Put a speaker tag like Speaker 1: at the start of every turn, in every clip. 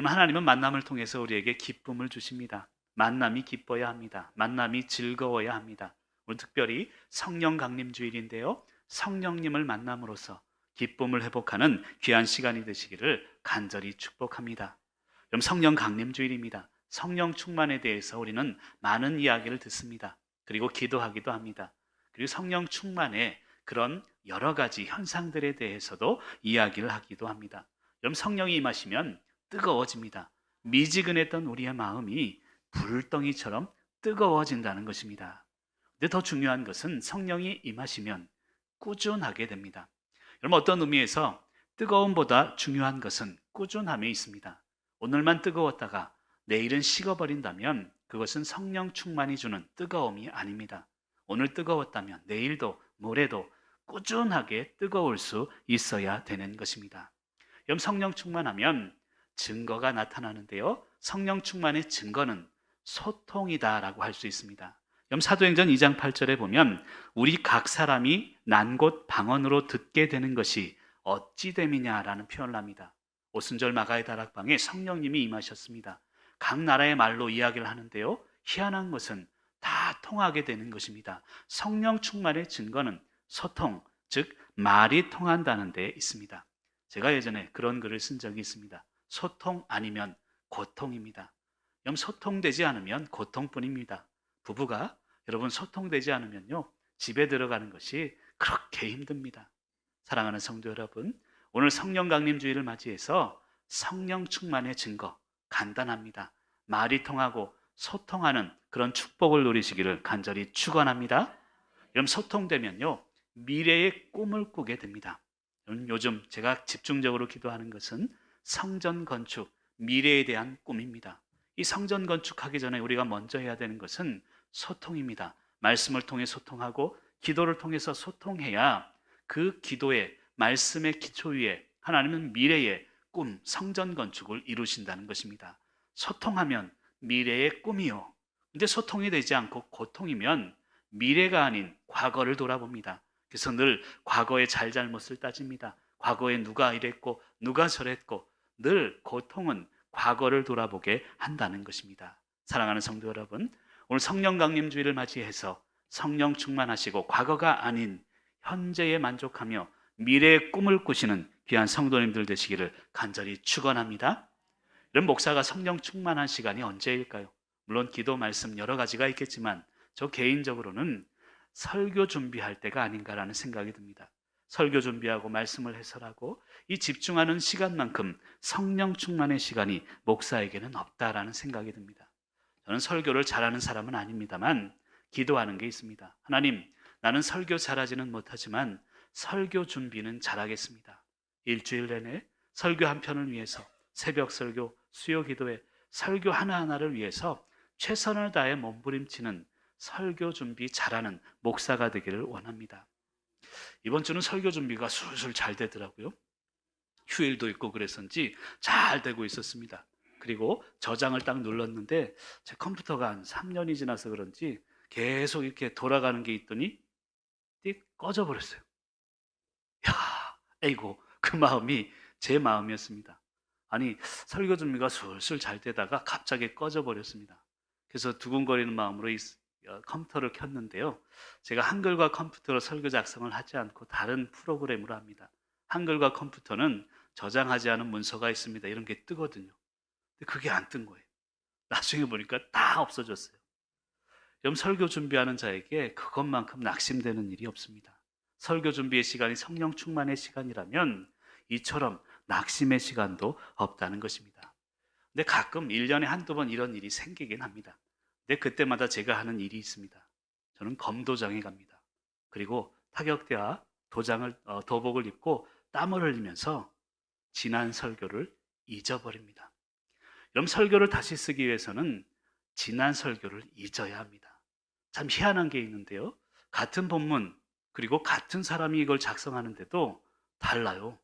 Speaker 1: 하나님은 만남을 통해서 우리에게 기쁨을 주십니다. 만남이 기뻐야 합니다. 만남이 즐거워야 합니다. 오늘 특별히 성령 강림 주일인데요. 성령님을 만남으로써 기쁨을 회복하는 귀한 시간이 되시기를 간절히 축복합니다. 그럼 성령 강림 주일입니다. 성령 충만에 대해서 우리는 많은 이야기를 듣습니다. 그리고 기도하기도 합니다. 그리고 성령 충만의 그런 여러 가지 현상들에 대해서도 이야기를 하기도 합니다. 그럼 성령이 임하시면 뜨거워집니다. 미지근했던 우리의 마음이 불덩이처럼 뜨거워진다는 것입니다. 근데 더 중요한 것은 성령이 임하시면 꾸준하게 됩니다. 여러분, 어떤 의미에서 뜨거움보다 중요한 것은 꾸준함에 있습니다. 오늘만 뜨거웠다가 내일은 식어버린다면 그것은 성령 충만이 주는 뜨거움이 아닙니다. 오늘 뜨거웠다면 내일도 모레도 꾸준하게 뜨거울 수 있어야 되는 것입니다. 그럼 성령 충만하면 증거가 나타나는데요. 성령 충만의 증거는 소통이다라고 할 수 있습니다. 그럼 사도행전 2장 8절에 보면 우리 각 사람이 난 곳 방언으로 듣게 되는 것이 어찌 됨이냐라는 표현을 합니다. 오순절 마가의 다락방에 성령님이 임하셨습니다. 각 나라의 말로 이야기를 하는데요. 희한한 것은 다 통하게 되는 것입니다. 성령 충만의 증거는 소통, 즉 말이 통한다는 데 있습니다. 제가 예전에 그런 글을 쓴 적이 있습니다. 소통 아니면 고통입니다. 그럼 소통되지 않으면 고통뿐입니다. 부부가 여러분 소통되지 않으면요, 집에 들어가는 것이 그렇게 힘듭니다. 사랑하는 성도 여러분, 오늘 성령 강림 주일을 맞이해서 성령 충만의 증거 간단합니다. 말이 통하고 소통하는 그런 축복을 누리시기를 간절히 축원합니다. 그럼 소통되면요, 미래의 꿈을 꾸게 됩니다. 요즘 제가 집중적으로 기도하는 것은 성전 건축, 미래에 대한 꿈입니다. 이 성전 건축하기 전에 우리가 먼저 해야 되는 것은 소통입니다. 말씀을 통해 소통하고 기도를 통해서 소통해야 그 기도의 말씀의 기초 위에 하나님은 미래의 꿈, 성전 건축을 이루신다는 것입니다. 소통하면 미래의 꿈이요. 근데 소통이 되지 않고 고통이면 미래가 아닌 과거를 돌아봅니다. 그래서 늘 과거의 잘잘못을 따집니다. 과거에 누가 이랬고 누가 저랬고 늘 고통은 과거를 돌아보게 한다는 것입니다. 사랑하는 성도 여러분, 오늘 성령 강림 주일을 맞이해서 성령 충만하시고 과거가 아닌 현재에 만족하며 미래의 꿈을 꾸시는 귀한 성도님들 되시기를 간절히 축원합니다. 이런 목사가 성령 충만한 시간이 언제일까요? 물론 기도 말씀 여러 가지가 있겠지만 저 개인적으로는 설교 준비할 때가 아닌가라는 생각이 듭니다. 설교 준비하고 말씀을 해설하고 이 집중하는 시간만큼 성령 충만의 시간이 목사에게는 없다라는 생각이 듭니다. 저는 설교를 잘하는 사람은 아닙니다만 기도하는 게 있습니다. 하나님, 나는 설교 잘하지는 못하지만 설교 준비는 잘하겠습니다. 일주일 내내 설교 한 편을 위해서 새벽 설교, 수요 기도회, 설교 하나하나를 위해서 최선을 다해 몸부림치는 설교 준비 잘하는 목사가 되기를 원합니다. 이번 주는 설교 준비가 술술 잘 되더라고요. 휴일도 있고 그랬었는지 잘 되고 있었습니다. 그리고 저장을 딱 눌렀는데 제 컴퓨터가 한 3년이 지나서 그런지 계속 이렇게 돌아가는 게 있더니 띡 꺼져 버렸어요. 야, 에이고, 그 마음이 제 마음이었습니다. 아니, 설교 준비가 술술 잘 되다가 갑자기 꺼져 버렸습니다. 그래서 두근거리는 마음으로 컴퓨터를 켰는데요. 제가 한글과 컴퓨터로 설교 작성을 하지 않고 다른 프로그램으로 합니다. 한글과 컴퓨터는 저장하지 않은 문서가 있습니다. 이런 게 뜨거든요. 근데 그게 안 뜬 거예요. 나중에 보니까 다 없어졌어요. 여러분, 설교 준비하는 자에게 그것만큼 낙심되는 일이 없습니다. 설교 준비의 시간이 성령 충만의 시간이라면 이처럼 낙심의 시간도 없다는 것입니다. 근데 가끔 1년에 한두 번 이런 일이 생기긴 합니다. 근데 그때마다 제가 하는 일이 있습니다. 저는 검도장에 갑니다. 그리고 타격대와 도복을 입고 땀을 흘리면서 지난 설교를 잊어버립니다. 여러분, 설교를 다시 쓰기 위해서는 지난 설교를 잊어야 합니다. 참 희한한 게 있는데요. 같은 본문 그리고 같은 사람이 이걸 작성하는데도 달라요.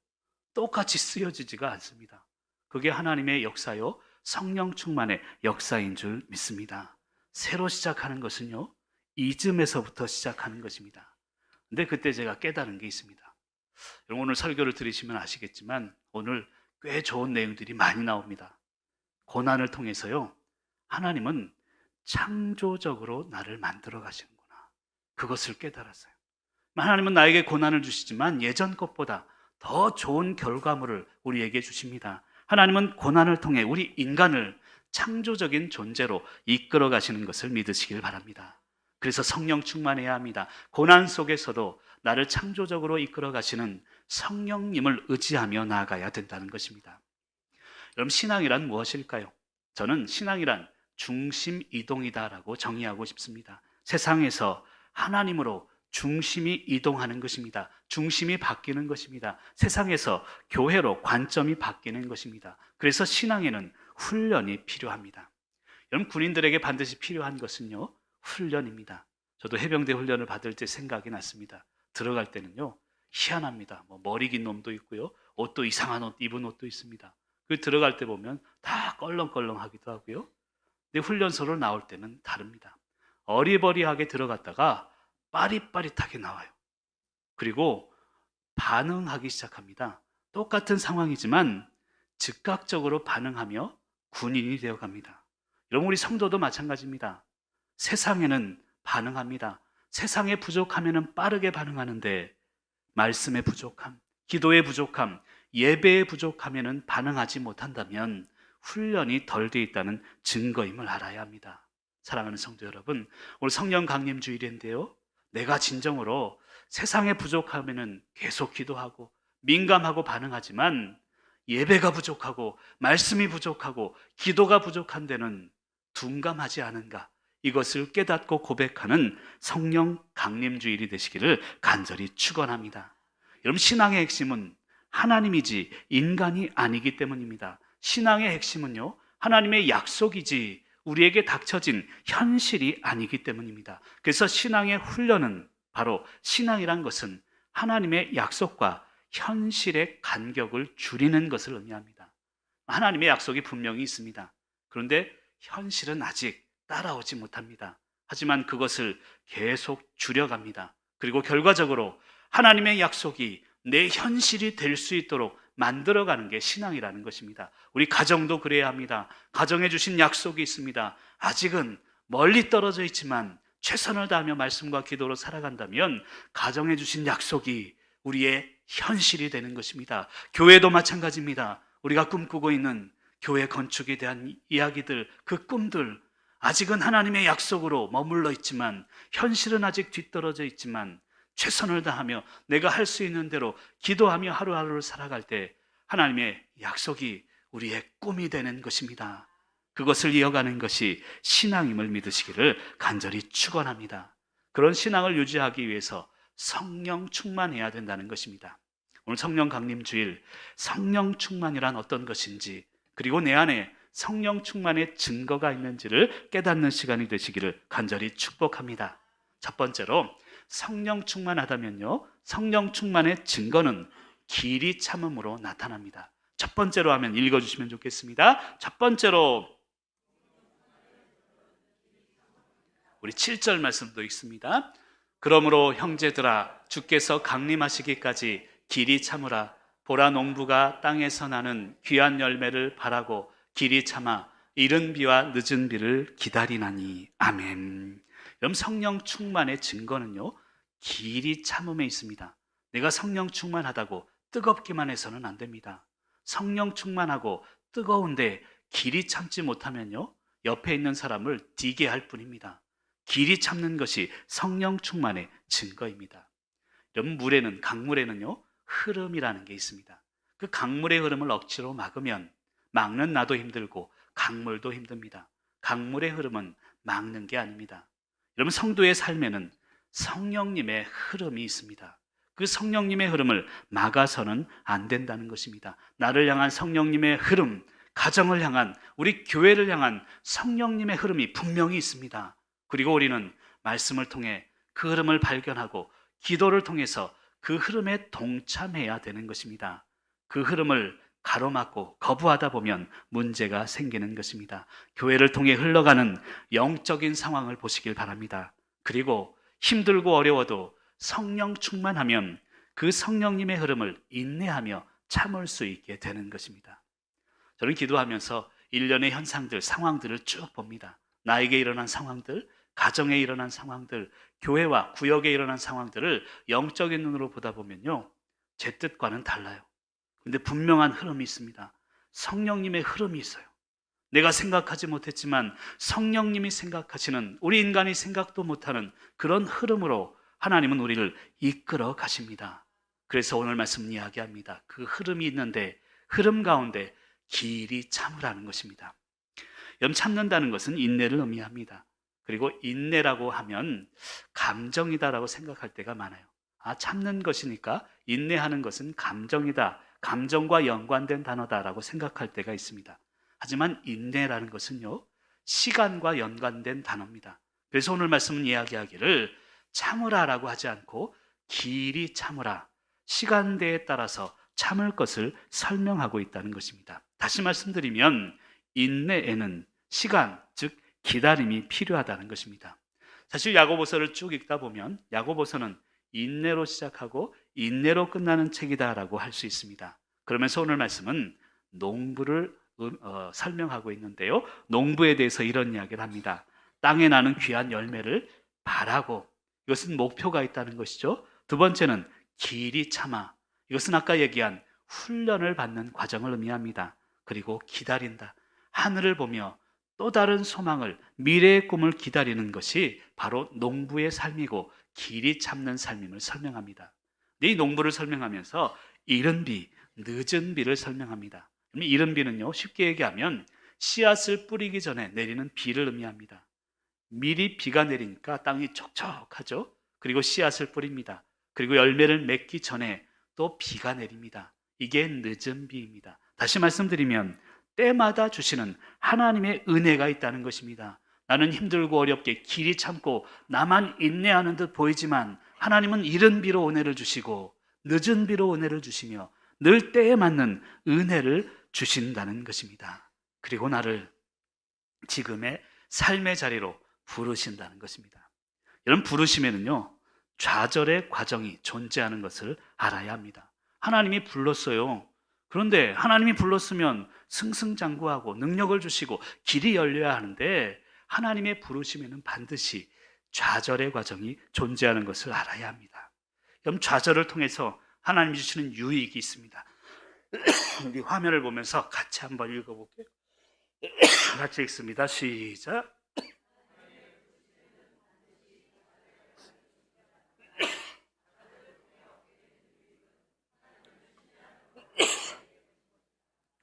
Speaker 1: 똑같이 쓰여지지가 않습니다. 그게 하나님의 역사요, 성령 충만의 역사인 줄 믿습니다. 새로 시작하는 것은요, 잊음에서부터 시작하는 것입니다. 근데 그때 제가 깨달은 게 있습니다. 여러분, 오늘 설교를 들으시면 아시겠지만 오늘 꽤 좋은 내용들이 많이 나옵니다. 고난을 통해서요, 하나님은 창조적으로 나를 만들어 가시는구나. 그것을 깨달았어요. 하나님은 나에게 고난을 주시지만 예전 것보다 더 좋은 결과물을 우리에게 주십니다. 하나님은 고난을 통해 우리 인간을 창조적인 존재로 이끌어 가시는 것을 믿으시길 바랍니다. 그래서 성령 충만해야 합니다. 고난 속에서도 나를 창조적으로 이끌어 가시는 성령님을 의지하며 나아가야 된다는 것입니다. 여러분, 신앙이란 무엇일까요? 저는 신앙이란 중심 이동이다라고 정의하고 싶습니다. 세상에서 하나님으로 중심이 이동하는 것입니다. 중심이 바뀌는 것입니다. 세상에서 교회로 관점이 바뀌는 것입니다. 그래서 신앙에는 훈련이 필요합니다. 여러분, 군인들에게 반드시 필요한 것은요, 훈련입니다. 저도 해병대 훈련을 받을 때 생각이 났습니다. 들어갈 때는요, 희한합니다. 머리 긴 놈도 있고요, 옷도 이상한 옷 입은 옷도 있습니다. 그 들어갈 때 보면 다 껄렁껄렁하기도 하고요. 근데 훈련소로 나올 때는 다릅니다. 어리버리하게 들어갔다가 빠릿빠릿하게 나와요. 그리고 반응하기 시작합니다. 똑같은 상황이지만 즉각적으로 반응하며 군인이 되어갑니다. 여러분, 우리 성도도 마찬가지입니다. 세상에는 반응합니다. 세상에 부족하면 빠르게 반응하는데 말씀의 부족함, 기도의 부족함, 예배의 부족하면 반응하지 못한다면 훈련이 덜 돼 있다는 증거임을 알아야 합니다. 사랑하는 성도 여러분, 오늘 성령 강림 주일인데요, 내가 진정으로 세상에 부족하면 계속 기도하고 민감하고 반응하지만 예배가 부족하고 말씀이 부족하고 기도가 부족한 데는 둔감하지 않은가, 이것을 깨닫고 고백하는 성령 강림 주일이 되시기를 간절히 축원합니다. 여러분, 신앙의 핵심은 하나님이지 인간이 아니기 때문입니다. 신앙의 핵심은요, 하나님의 약속이지 우리에게 닥쳐진 현실이 아니기 때문입니다. 그래서 신앙의 훈련은, 바로 신앙이란 것은 하나님의 약속과 현실의 간격을 줄이는 것을 의미합니다. 하나님의 약속이 분명히 있습니다. 그런데 현실은 아직 따라오지 못합니다. 하지만 그것을 계속 줄여갑니다. 그리고 결과적으로 하나님의 약속이 내 현실이 될 수 있도록 만들어가는 게 신앙이라는 것입니다. 우리 가정도 그래야 합니다. 가정에 주신 약속이 있습니다. 아직은 멀리 떨어져 있지만 최선을 다하며 말씀과 기도로 살아간다면 가정에 주신 약속이 우리의 현실이 되는 것입니다. 교회도 마찬가지입니다. 우리가 꿈꾸고 있는 교회 건축에 대한 이야기들, 그 꿈들, 아직은 하나님의 약속으로 머물러 있지만 현실은 아직 뒤떨어져 있지만 최선을 다하며 내가 할 수 있는 대로 기도하며 하루하루를 살아갈 때 하나님의 약속이 우리의 꿈이 되는 것입니다. 그것을 이어가는 것이 신앙임을 믿으시기를 간절히 축원합니다. 그런 신앙을 유지하기 위해서 성령 충만해야 된다는 것입니다. 오늘 성령 강림 주일, 성령 충만이란 어떤 것인지, 그리고 내 안에 성령 충만의 증거가 있는지를 깨닫는 시간이 되시기를 간절히 축복합니다. 첫 번째로, 성령 충만하다면요, 성령 충만의 증거는 길이 참음으로 나타납니다. 첫 번째로 하면 읽어주시면 좋겠습니다. 첫 번째로, 우리 7절 말씀도 있습니다. 그러므로 형제들아, 주께서 강림하시기까지 길이 참으라. 보라, 농부가 땅에서 나는 귀한 열매를 바라고 길이 참아 이른 비와 늦은 비를 기다리나니. 아멘. 여러분, 성령 충만의 증거는요, 길이 참음에 있습니다. 내가 성령 충만하다고 뜨겁기만 해서는 안 됩니다. 성령 충만하고 뜨거운데 길이 참지 못하면요, 옆에 있는 사람을 디게 할 뿐입니다. 길이 참는 것이 성령 충만의 증거입니다. 여러분, 물에는, 강물에는요, 흐름이라는 게 있습니다. 그 강물의 흐름을 억지로 막는 나도 힘들고 강물도 힘듭니다. 강물의 흐름은 막는 게 아닙니다. 여러분, 성도의 삶에는 성령님의 흐름이 있습니다. 그 성령님의 흐름을 막아서는 안 된다는 것입니다. 나를 향한 성령님의 흐름, 가정을 향한, 우리 교회를 향한 성령님의 흐름이 분명히 있습니다. 그리고 우리는 말씀을 통해 그 흐름을 발견하고 기도를 통해서 그 흐름에 동참해야 되는 것입니다. 그 흐름을 가로막고 거부하다 보면 문제가 생기는 것입니다. 교회를 통해 흘러가는 영적인 상황을 보시길 바랍니다. 그리고 힘들고 어려워도 성령 충만하면 그 성령님의 흐름을 인내하며 참을 수 있게 되는 것입니다. 저는 기도하면서 일련의 현상들, 상황들을 쭉 봅니다. 나에게 일어난 상황들, 가정에 일어난 상황들, 교회와 구역에 일어난 상황들을 영적인 눈으로 보다 보면요, 제 뜻과는 달라요. 근데 분명한 흐름이 있습니다. 성령님의 흐름이 있어요. 내가 생각하지 못했지만 성령님이 생각하시는, 우리 인간이 생각도 못하는 그런 흐름으로 하나님은 우리를 이끌어 가십니다. 그래서 오늘 말씀 이야기합니다. 그 흐름이 있는데, 흐름 가운데 길이 참으라는 것입니다. 여러분, 참는다는 것은 인내를 의미합니다. 그리고 인내라고 하면 감정이다라고 생각할 때가 많아요. 참는 것이니까 인내하는 것은 감정이다, 감정과 연관된 단어다라고 생각할 때가 있습니다. 하지만 인내라는 것은요, 시간과 연관된 단어입니다. 그래서 오늘 말씀은 이야기하기를 참으라라고 하지 않고 길이 참으라, 시간대에 따라서 참을 것을 설명하고 있다는 것입니다. 다시 말씀드리면 인내에는 시간, 즉 기다림이 필요하다는 것입니다. 사실 야고보서를 쭉 읽다 보면 야고보서는 인내로 시작하고 인내로 끝나는 책이다라고 할 수 있습니다. 그러면서 오늘 말씀은 농부를 설명하고 있는데요, 농부에 대해서 이런 이야기를 합니다. 땅에 나는 귀한 열매를 바라고, 이것은 목표가 있다는 것이죠. 두 번째는 길이 참아, 이것은 아까 얘기한 훈련을 받는 과정을 의미합니다. 그리고 기다린다, 하늘을 보며 또 다른 소망을, 미래의 꿈을 기다리는 것이 바로 농부의 삶이고 길이 참는 삶임을 설명합니다. 이 농부를 설명하면서 이른 비, 늦은 비를 설명합니다. 이른 비는요, 쉽게 얘기하면 씨앗을 뿌리기 전에 내리는 비를 의미합니다. 미리 비가 내리니까 땅이 촉촉하죠. 그리고 씨앗을 뿌립니다. 그리고 열매를 맺기 전에 또 비가 내립니다. 이게 늦은 비입니다. 다시 말씀드리면 때마다 주시는 하나님의 은혜가 있다는 것입니다. 나는 힘들고 어렵게 길이 참고 나만 인내하는 듯 보이지만 하나님은 이른 비로 은혜를 주시고 늦은 비로 은혜를 주시며 늘 때에 맞는 은혜를 주신다는 것입니다. 그리고 나를 지금의 삶의 자리로 부르신다는 것입니다. 여러분, 부르심에는요, 좌절의 과정이 존재하는 것을 알아야 합니다. 하나님이 불렀어요. 그런데 하나님이 불렀으면 승승장구하고 능력을 주시고 길이 열려야 하는데, 하나님의 부르심에는 반드시 좌절의 과정이 존재하는 것을 알아야 합니다. 그럼 좌절을 통해서 하나님이 주시는 유익이 있습니다. 우리 화면을 보면서 같이 한번 읽어볼게요. 같이 읽습니다. 시작.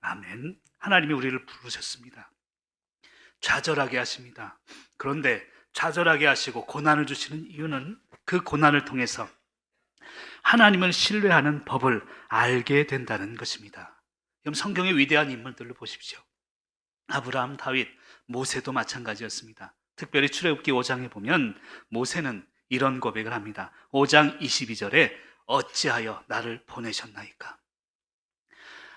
Speaker 1: 아멘. 하나님이 우리를 부르셨습니다. 좌절하게 하십니다. 그런데 좌절하게 하시고 고난을 주시는 이유는 그 고난을 통해서 하나님을 신뢰하는 법을 알게 된다는 것입니다. 그럼 성경의 위대한 인물들을 보십시오. 아브라함, 다윗, 모세도 마찬가지였습니다. 특별히 출애굽기 5장에 보면 모세는 이런 고백을 합니다. 5장 22절에 어찌하여 나를 보내셨나이까.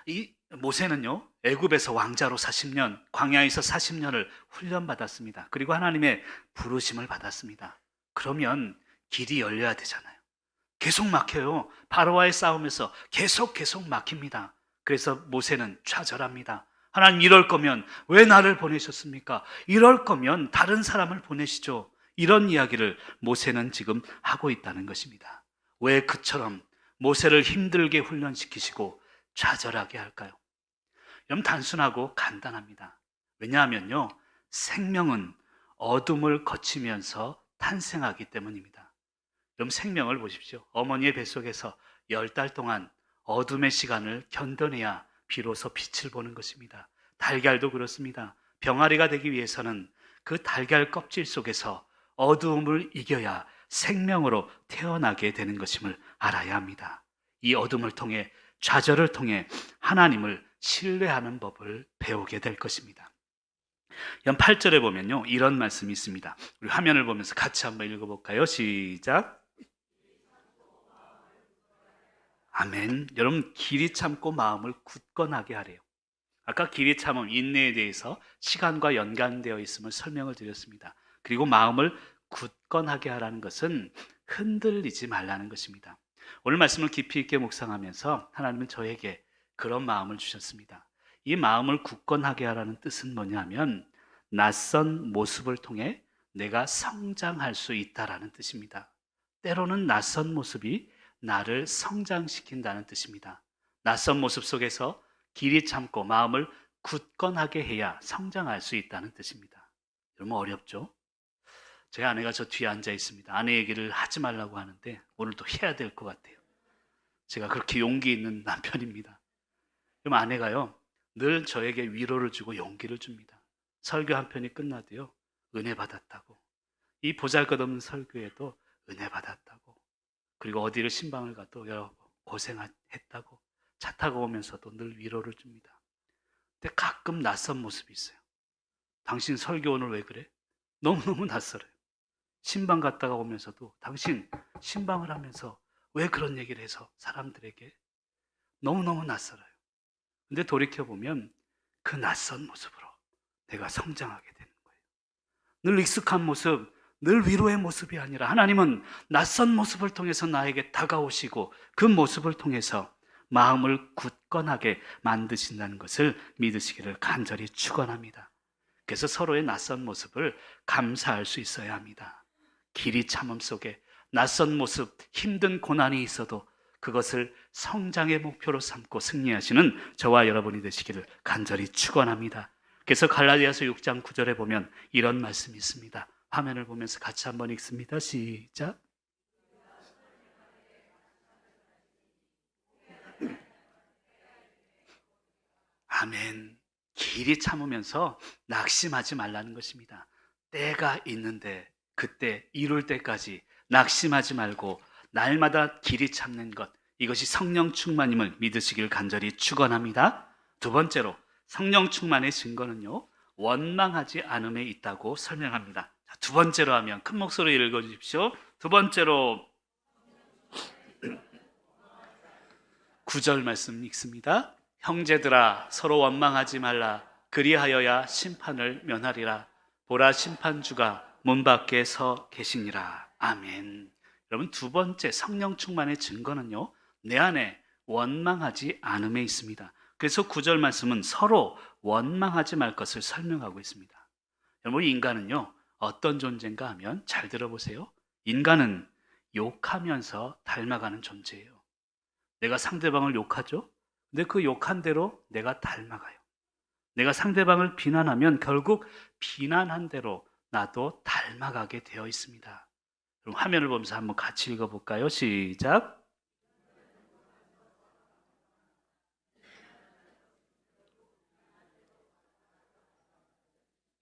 Speaker 1: 이 모세는요, 애굽에서 왕자로 40년, 광야에서 40년을 훈련받았습니다. 그리고 하나님의 부르심을 받았습니다. 그러면 길이 열려야 되잖아요. 계속 막혀요. 바로와의 싸움에서 계속 막힙니다. 그래서 모세는 좌절합니다. 하나님, 이럴 거면 왜 나를 보내셨습니까? 이럴 거면 다른 사람을 보내시죠. 이런 이야기를 모세는 지금 하고 있다는 것입니다. 왜 그처럼 모세를 힘들게 훈련시키시고 좌절하게 할까요? 여러분, 단순하고 간단합니다. 왜냐하면요, 생명은 어둠을 거치면서 탄생하기 때문입니다. 여러분, 생명을 보십시오. 어머니의 뱃속에서 10달 동안 어둠의 시간을 견뎌내야 비로소 빛을 보는 것입니다. 달걀도 그렇습니다. 병아리가 되기 위해서는 그 달걀 껍질 속에서 어두움을 이겨야 생명으로 태어나게 되는 것임을 알아야 합니다. 이 어둠을 통해, 좌절을 통해 하나님을 신뢰하는 법을 배우게 될 것입니다. 8절에 보면요, 이런 말씀이 있습니다. 우리 화면을 보면서 같이 한번 읽어볼까요? 시작. 아멘. 여러분, 길이 참고 마음을 굳건하게 하래요. 아까 길이 참음, 인내에 대해서 시간과 연관되어 있음을 설명을 드렸습니다. 그리고 마음을 굳건하게 하라는 것은 흔들리지 말라는 것입니다. 오늘 말씀을 깊이 있게 묵상하면서 하나님은 저에게 그런 마음을 주셨습니다. 이 마음을 굳건하게 하라는 뜻은 뭐냐면 낯선 모습을 통해 내가 성장할 수 있다라는 뜻입니다. 때로는 낯선 모습이 나를 성장시킨다는 뜻입니다. 낯선 모습 속에서 길이 참고 마음을 굳건하게 해야 성장할 수 있다는 뜻입니다. 여러분 어렵죠? 제 아내가 저 뒤에 앉아 있습니다. 아내 얘기를 하지 말라고 하는데 오늘도 해야 될 것 같아요. 제가 그렇게 용기 있는 남편입니다. 그럼 아내가요 늘 저에게 위로를 주고 용기를 줍니다. 설교 한 편이 끝나도요 은혜 받았다고, 이 보잘것없는 설교에도 은혜 받았다고, 그리고 어디를 신방을 가도 여러분 고생했다고 차 타고 오면서도 늘 위로를 줍니다. 근데 가끔 낯선 모습이 있어요. 당신 설교 오늘 왜 그래? 너무너무 낯설어요. 신방 갔다가 오면서도 당신 신방을 하면서 왜 그런 얘기를 해서 사람들에게 너무너무 낯설어요. 근데 돌이켜보면 그 낯선 모습으로 내가 성장하게 되는 거예요. 늘 익숙한 모습, 늘 위로의 모습이 아니라 하나님은 낯선 모습을 통해서 나에게 다가오시고 그 모습을 통해서 마음을 굳건하게 만드신다는 것을 믿으시기를 간절히 축원합니다. 그래서 서로의 낯선 모습을 감사할 수 있어야 합니다. 길이 참음 속에 낯선 모습, 힘든 고난이 있어도 그것을 성장의 목표로 삼고 승리하시는 저와 여러분이 되시기를 간절히 축원합니다. 그래서 갈라디아서 6장 9절에 보면 이런 말씀이 있습니다. 화면을 보면서 같이 한번 읽습니다. 시작. 아멘. 길이 참으면서 낙심하지 말라는 것입니다. 때가 있는데 그때 이룰 때까지 낙심하지 말고 날마다 길이 참는 것, 이것이 성령 충만임을 믿으시길 간절히 축원합니다. 두 번째로 성령 충만의 증거는요 원망하지 않음에 있다고 설명합니다. 자, 두 번째로 하면 큰 목소리로 읽어주십시오. 두 번째로 9절 말씀 읽습니다. 형제들아 서로 원망하지 말라. 그리하여야 심판을 면하리라. 보라 심판주가 문 밖에 서 계시니라. 아멘. 여러분 두 번째 성령 충만의 증거는요 내 안에 원망하지 않음에 있습니다. 그래서 9절 말씀은 서로 원망하지 말 것을 설명하고 있습니다. 여러분 인간은요 어떤 존재인가 하면 잘 들어보세요. 인간은 욕하면서 닮아가는 존재예요. 내가 상대방을 욕하죠? 근데 그 욕한 대로 내가 닮아가요. 내가 상대방을 비난하면 결국 비난한 대로 나도 닮아가게 되어 있습니다. 그럼 화면을 보면서 한번 같이 읽어볼까요? 시작.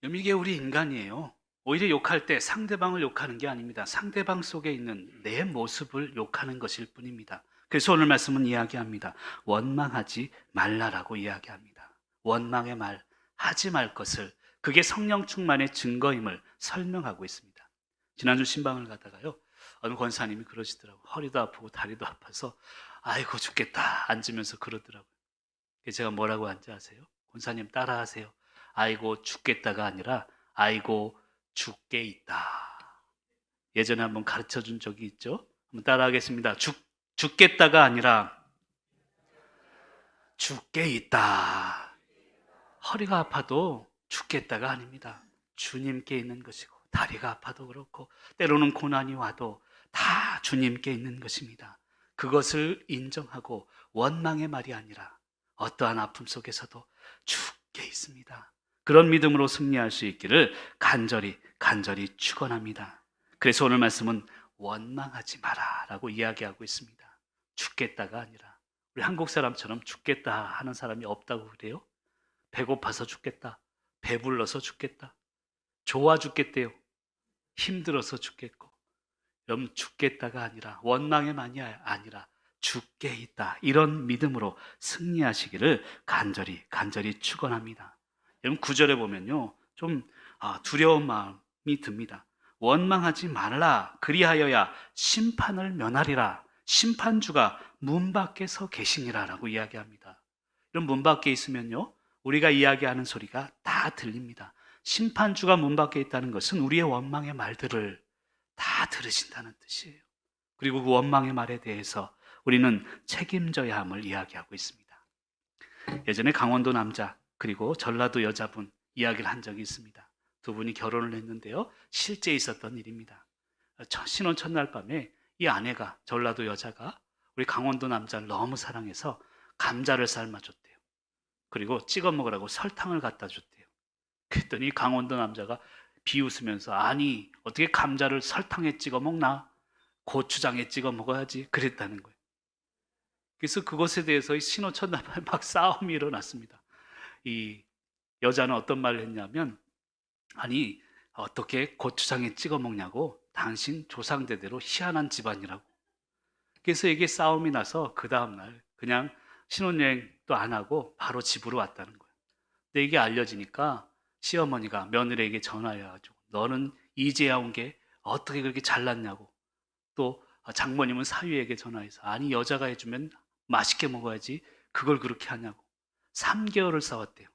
Speaker 1: 이게 우리 인간이에요. 오히려 욕할 때 상대방을 욕하는 게 아닙니다. 상대방 속에 있는 내 모습을 욕하는 것일 뿐입니다. 그래서 오늘 말씀은 이야기합니다. 원망하지 말라라고 이야기합니다. 원망의 말, 하지 말 것을, 그게 성령 충만의 증거임을 설명하고 있습니다. 지난주 신방을 가다가요 어느 권사님이 그러시더라고요. 허리도 아프고 다리도 아파서 아이고 죽겠다 앉으면서 그러더라고요. 제가 뭐라고 한지 아세요? 권사님 따라하세요. 아이고 죽겠다가 아니라 아이고 죽게 있다. 예전에 한번 가르쳐 준 적이 있죠. 한번 따라하겠습니다. 죽겠다가 아니라 죽게 있다. 허리가 아파도 죽겠다가 아닙니다. 주님께 있는 것이고, 다리가 아파도 그렇고 때로는 고난이 와도 다 주님께 있는 것입니다. 그것을 인정하고 원망의 말이 아니라 어떠한 아픔 속에서도 주께 있습니다. 그런 믿음으로 승리할 수 있기를 간절히 축원합니다. 그래서 오늘 말씀은 원망하지 마라 라고 이야기하고 있습니다. 죽겠다가 아니라, 우리 한국 사람처럼 죽겠다 하는 사람이 없다고 그래요? 배고파서 죽겠다, 배불러서 죽겠다, 좋아 죽겠대요, 힘들어서 죽겠고. 여러분 죽겠다가 아니라, 원망의 말이 아니라 죽게 있다, 이런 믿음으로 승리하시기를 간절히 축원합니다. 여러분 9절에 보면요 좀 두려운 마음이 듭니다. 원망하지 말라. 그리하여야 심판을 면하리라. 심판주가 문 밖에 서 계시니라 라고 이야기합니다. 이런 문 밖에 있으면요 우리가 이야기하는 소리가 다 들립니다. 심판주가 문 밖에 있다는 것은 우리의 원망의 말들을 다 들으신다는 뜻이에요. 그리고 그 원망의 말에 대해서 우리는 책임져야 함을 이야기하고 있습니다. 예전에 강원도 남자 그리고 전라도 여자분 이야기를 한 적이 있습니다. 두 분이 결혼을 했는데요. 실제 있었던 일입니다. 신혼 첫날 밤에 이 아내가, 전라도 여자가 우리 강원도 남자를 너무 사랑해서 감자를 삶아줬대요. 그리고 찍어 먹으라고 설탕을 갖다 줬대요. 그랬더니 강원도 남자가 비웃으면서, 아니 어떻게 감자를 설탕에 찍어 먹나? 고추장에 찍어 먹어야지, 그랬다는 거예요. 그래서 그것에 대해서 신혼 첫날 막 싸움이 일어났습니다. 이 여자는 어떤 말을 했냐면, 아니 어떻게 고추장에 찍어 먹냐고, 당신 조상대대로 희한한 집안이라고. 그래서 이게 싸움이 나서 그 다음날 그냥 신혼여행도 안 하고 바로 집으로 왔다는 거예요. 근데 이게 알려지니까 시어머니가 며느리에게 전화해가지고, 너는 이제야 온 게 어떻게 그렇게 잘났냐고. 또 장모님은 사위에게 전화해서, 아니 여자가 해주면 맛있게 먹어야지 그걸 그렇게 하냐고. 3개월을 싸웠대요.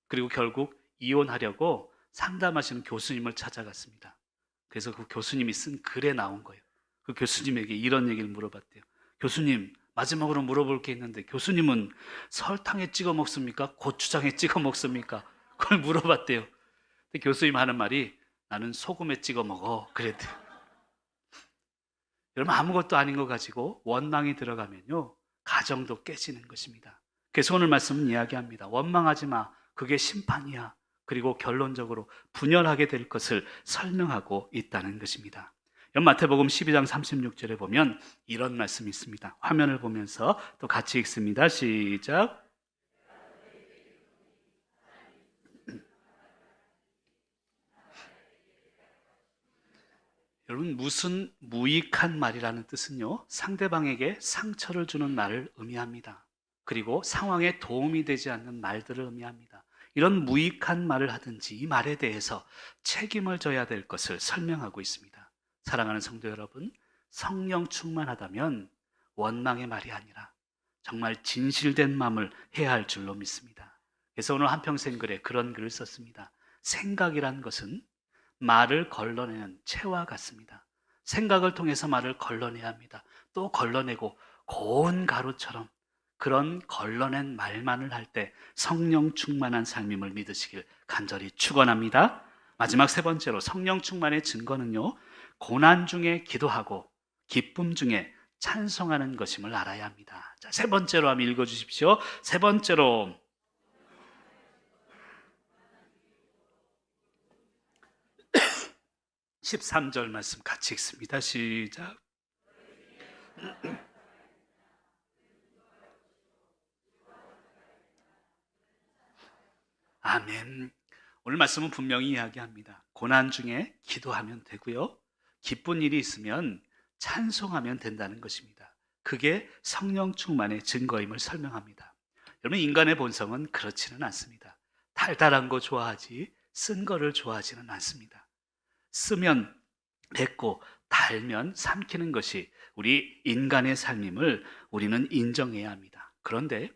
Speaker 1: 그리고 결국 이혼하려고 상담하시는 교수님을 찾아갔습니다. 그래서 그 교수님이 쓴 글에 나온 거예요. 그 교수님에게 이런 얘기를 물어봤대요. 교수님, 마지막으로 물어볼 게 있는데 교수님은 설탕에 찍어 먹습니까? 고추장에 찍어 먹습니까? 그걸 물어봤대요. 근데 교수님 하는 말이, 나는 소금에 찍어 먹어, 그랬대요. 여러분, 아무것도 아닌 거 가지고 원망이 들어가면요, 가정도 깨지는 것입니다. 그래서 오늘 말씀은 이야기합니다. 원망하지 마. 그게 심판이야. 그리고 결론적으로 분열하게 될 것을 설명하고 있다는 것입니다. 마태복음 12장 36절에 보면 이런 말씀이 있습니다. 화면을 보면서 또 같이 읽습니다. 시작. 여러분, 무슨 무익한 말이라는 뜻은요, 상대방에게 상처를 주는 말을 의미합니다. 그리고 상황에 도움이 되지 않는 말들을 의미합니다. 이런 무익한 말을 하든지 이 말에 대해서 책임을 져야 될 것을 설명하고 있습니다. 사랑하는 성도 여러분, 성령 충만하다면 원망의 말이 아니라 정말 진실된 마음을 해야 할 줄로 믿습니다. 그래서 오늘 한평생 글에 그런 글을 썼습니다. 생각이란 것은 말을 걸러내는 채와 같습니다. 생각을 통해서 말을 걸러내야 합니다. 또 걸러내고 고운 가루처럼 그런 걸러낸 말만을 할 때 성령 충만한 삶임을 믿으시길 간절히 축원합니다. 마지막 세 번째로 성령 충만의 증거는요, 고난 중에 기도하고 기쁨 중에 찬송하는 것임을 알아야 합니다. 자, 세 번째로 한번 읽어주십시오. 세 번째로 13절 말씀 같이 읽습니다. 시작. 아멘. 오늘 말씀은 분명히 이야기합니다. 고난 중에 기도하면 되고요, 기쁜 일이 있으면 찬송하면 된다는 것입니다. 그게 성령 충만의 증거임을 설명합니다. 여러분, 인간의 본성은 그렇지는 않습니다. 달달한 거 좋아하지 쓴 거를 좋아하지는 않습니다. 쓰면 뱉고 달면 삼키는 것이 우리 인간의 삶임을 우리는 인정해야 합니다. 그런데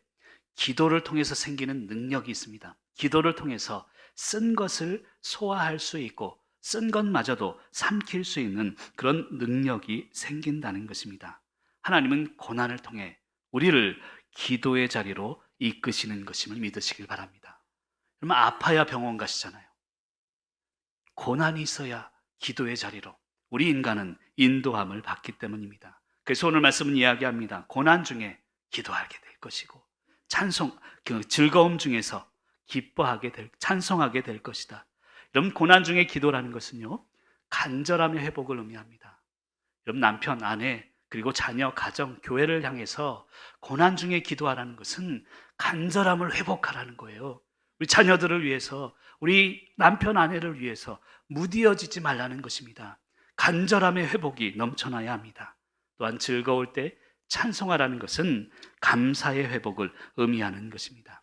Speaker 1: 기도를 통해서 생기는 능력이 있습니다. 기도를 통해서 쓴 것을 소화할 수 있고 쓴 것마저도 삼킬 수 있는 그런 능력이 생긴다는 것입니다. 하나님은 고난을 통해 우리를 기도의 자리로 이끄시는 것임을 믿으시길 바랍니다. 여러분, 아파야 병원 가시잖아요. 고난이 있어야 기도의 자리로 우리 인간은 인도함을 받기 때문입니다. 그래서 오늘 말씀은 이야기합니다. 고난 중에 기도하게 될 것이고 찬송, 그 즐거움 중에서 찬송하게 될 것이다. 여러분, 고난 중에 기도라는 것은요, 간절함의 회복을 의미합니다. 여러분, 남편, 아내, 그리고 자녀, 가정, 교회를 향해서 고난 중에 기도하라는 것은 간절함을 회복하라는 거예요. 우리 자녀들을 위해서, 우리 남편, 아내를 위해서 무디어지지 말라는 것입니다. 간절함의 회복이 넘쳐나야 합니다. 또한 즐거울 때 찬송하라는 것은 감사의 회복을 의미하는 것입니다.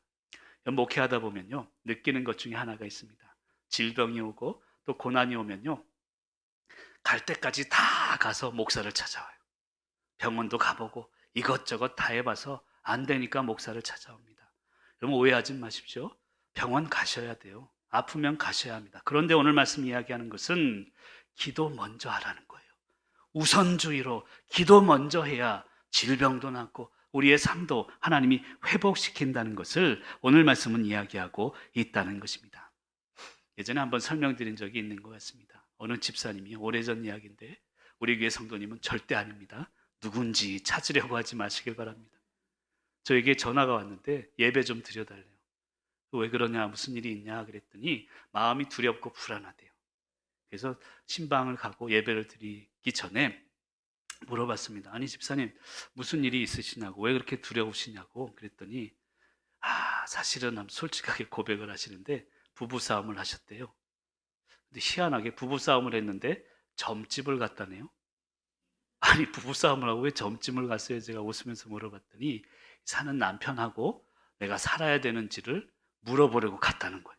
Speaker 1: 목회하다 보면요, 느끼는 것 중에 하나가 있습니다. 질병이 오고 또 고난이 오면요, 갈 때까지 다 가서 목사를 찾아와요. 병원도 가보고 이것저것 다 해봐서 안 되니까 목사를 찾아옵니다. 여러분, 오해하지 마십시오. 병원 가셔야 돼요. 아프면 가셔야 합니다. 그런데 오늘 말씀 이야기하는 것은 기도 먼저 하라는 거예요. 우선주의로 기도 먼저 해야 질병도 낫고 우리의 삶도 하나님이 회복시킨다는 것을 오늘 말씀은 이야기하고 있다는 것입니다. 예전에 한번 설명드린 적이 있는 것 같습니다. 어느 집사님이 오래전 이야기인데 우리 교회 성도님은 절대 아닙니다. 누군지 찾으려고 하지 마시길 바랍니다. 저에게 전화가 왔는데 예배 좀 드려달래요. 왜 그러냐, 무슨 일이 있냐 그랬더니 마음이 두렵고 불안하대요. 그래서 신방을 가고 예배를 드리기 전에 물어봤습니다. 아니 집사님 무슨 일이 있으시냐고, 왜 그렇게 두려우시냐고 그랬더니 사실은 솔직하게 고백을 하시는데 부부싸움을 하셨대요. 근데 희한하게 부부싸움을 했는데 점집을 갔다네요. 아니 부부싸움을 하고 왜 점집을 갔어요? 제가 웃으면서 물어봤더니 사는 남편하고 내가 살아야 되는지를 물어보려고 갔다는 거예요.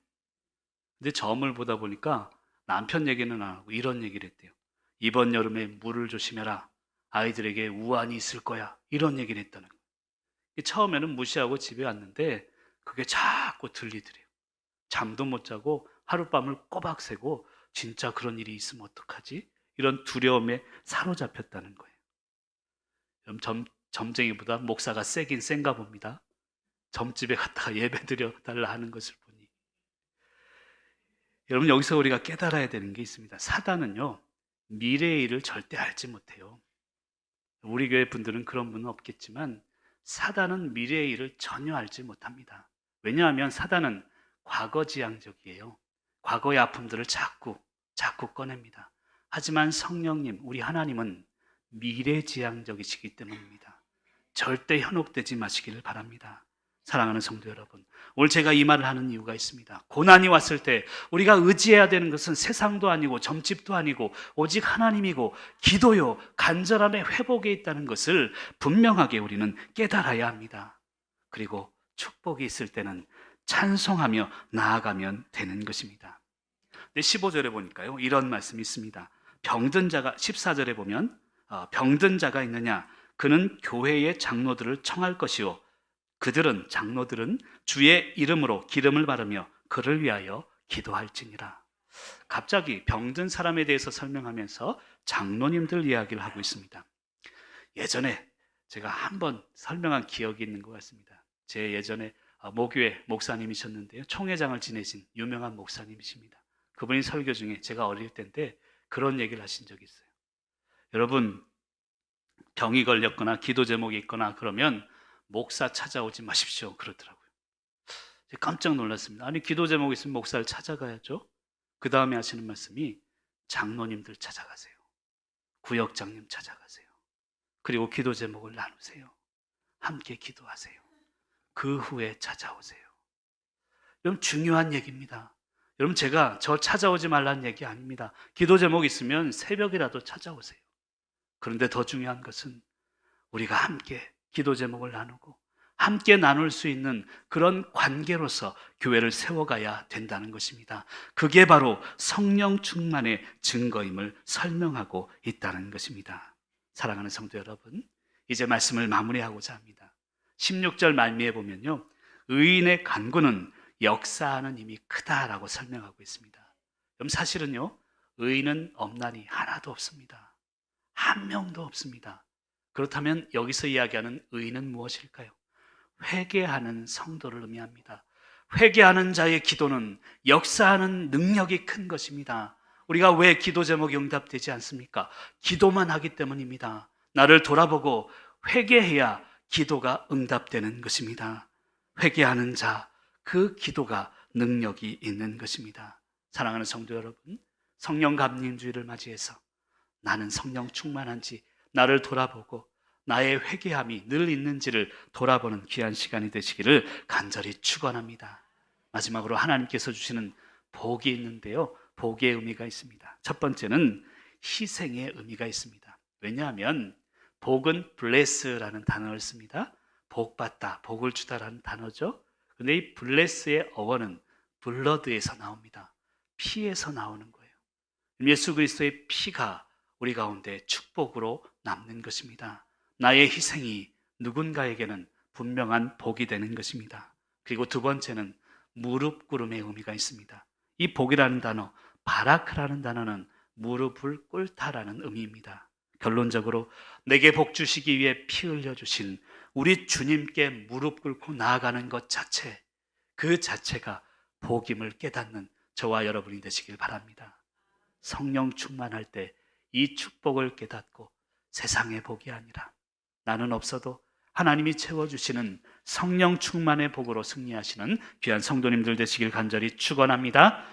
Speaker 1: 근데 점을 보다 보니까 남편 얘기는 안 하고 이런 얘기를 했대요. 이번 여름에 물을 조심해라. 아이들에게 우환이 있을 거야. 이런 얘기를 했다는 거예요. 처음에는 무시하고 집에 왔는데 그게 자꾸 들리더래요. 잠도 못 자고 하룻밤을 꼬박 새고 진짜 그런 일이 있으면 어떡하지? 이런 두려움에 사로잡혔다는 거예요. 그럼 점쟁이보다 목사가 세긴 센가 봅니다. 점집에 갔다가 예배 드려 달라 하는 것을 보니. 여러분 여기서 우리가 깨달아야 되는 게 있습니다. 사단은요 미래의 일을 절대 알지 못해요. 우리 교회 분들은 그런 분은 없겠지만 사단은 미래의 일을 전혀 알지 못합니다. 왜냐하면 사단은 과거지향적이에요. 과거의 아픔들을 자꾸 꺼냅니다. 하지만 성령님, 우리 하나님은 미래지향적이시기 때문입니다. 절대 현혹되지 마시기를 바랍니다. 사랑하는 성도 여러분, 오늘 제가 이 말을 하는 이유가 있습니다. 고난이 왔을 때 우리가 의지해야 되는 것은 세상도 아니고 점집도 아니고 오직 하나님이고 기도요 간절함의 회복에 있다는 것을 분명하게 우리는 깨달아야 합니다. 그리고 축복이 있을 때는 찬송하며 나아가면 되는 것입니다. 15절에 보니까요 이런 말씀이 있습니다. 병든 자가 14절에 보면 병든 자가 있느냐, 그는 교회의 장로들을 청할 것이요 장로들은 주의 이름으로 기름을 바르며 그를 위하여 기도할지니라. 갑자기 병든 사람에 대해서 설명하면서 장로님들 이야기를 하고 있습니다. 예전에 제가 한번 설명한 기억이 있는 것 같습니다. 제 예전에 모교회 목사님이셨는데요, 총회장을 지내신 유명한 목사님이십니다. 그분이 설교 중에 제가 어릴 때인데 그런 얘기를 하신 적이 있어요. 여러분 병이 걸렸거나 기도 제목이 있거나 그러면 목사 찾아오지 마십시오 그러더라고요. 깜짝 놀랐습니다. 아니 기도 제목이 있으면 목사를 찾아가야죠. 그 다음에 하시는 말씀이 장로님들 찾아가세요. 구역장님 찾아가세요. 그리고 기도 제목을 나누세요. 함께 기도하세요. 그 후에 찾아오세요. 여러분 중요한 얘기입니다. 여러분 제가 저 찾아오지 말라는 얘기 아닙니다. 기도 제목 있으면 새벽이라도 찾아오세요. 그런데 더 중요한 것은 우리가 함께 기도 제목을 나누고 함께 나눌 수 있는 그런 관계로서 교회를 세워가야 된다는 것입니다. 그게 바로 성령 충만의 증거임을 설명하고 있다는 것입니다. 사랑하는 성도 여러분, 이제 말씀을 마무리하고자 합니다. 16절 말미에 보면요, 의인의 간구는 역사하는 힘이 크다라고 설명하고 있습니다. 그럼 사실은요, 의인은 없나니 하나도 없습니다. 한 명도 없습니다. 그렇다면 여기서 이야기하는 의인은 무엇일까요? 회개하는 성도를 의미합니다. 회개하는 자의 기도는 역사하는 능력이 큰 것입니다. 우리가 왜 기도 제목이 응답되지 않습니까? 기도만 하기 때문입니다. 나를 돌아보고 회개해야 기도가 응답되는 것입니다. 회개하는 자, 그 기도가 능력이 있는 것입니다. 사랑하는 성도 여러분, 성령 감림주의를 맞이해서 나는 성령 충만한지 나를 돌아보고 나의 회개함이 늘 있는지를 돌아보는 귀한 시간이 되시기를 간절히 축원합니다. 마지막으로 하나님께서 주시는 복이 있는데요, 복의 의미가 있습니다. 첫 번째는 희생의 의미가 있습니다. 왜냐하면 복은 bless라는 단어를 씁니다. 복받다, 복을 주다라는 단어죠. 근데 이 bless의 어원은 blood에서 나옵니다. 피에서 나오는 거예요. 예수 그리스도의 피가 우리 가운데 축복으로 남는 것입니다. 나의 희생이 누군가에게는 분명한 복이 되는 것입니다. 그리고 두 번째는 무릎 꿇음의 의미가 있습니다. 이 복이라는 단어, 바라크라는 단어는 무릎을 꿇다라는 의미입니다. 결론적으로 내게 복 주시기 위해 피 흘려 주신 우리 주님께 무릎 꿇고 나아가는 것 자체, 그 자체가 복임을 깨닫는 저와 여러분이 되시길 바랍니다. 성령 충만할 때 이 축복을 깨닫고 세상의 복이 아니라 나는 없어도 하나님이 채워주시는 성령 충만의 복으로 승리하시는 귀한 성도님들 되시길 간절히 축원합니다.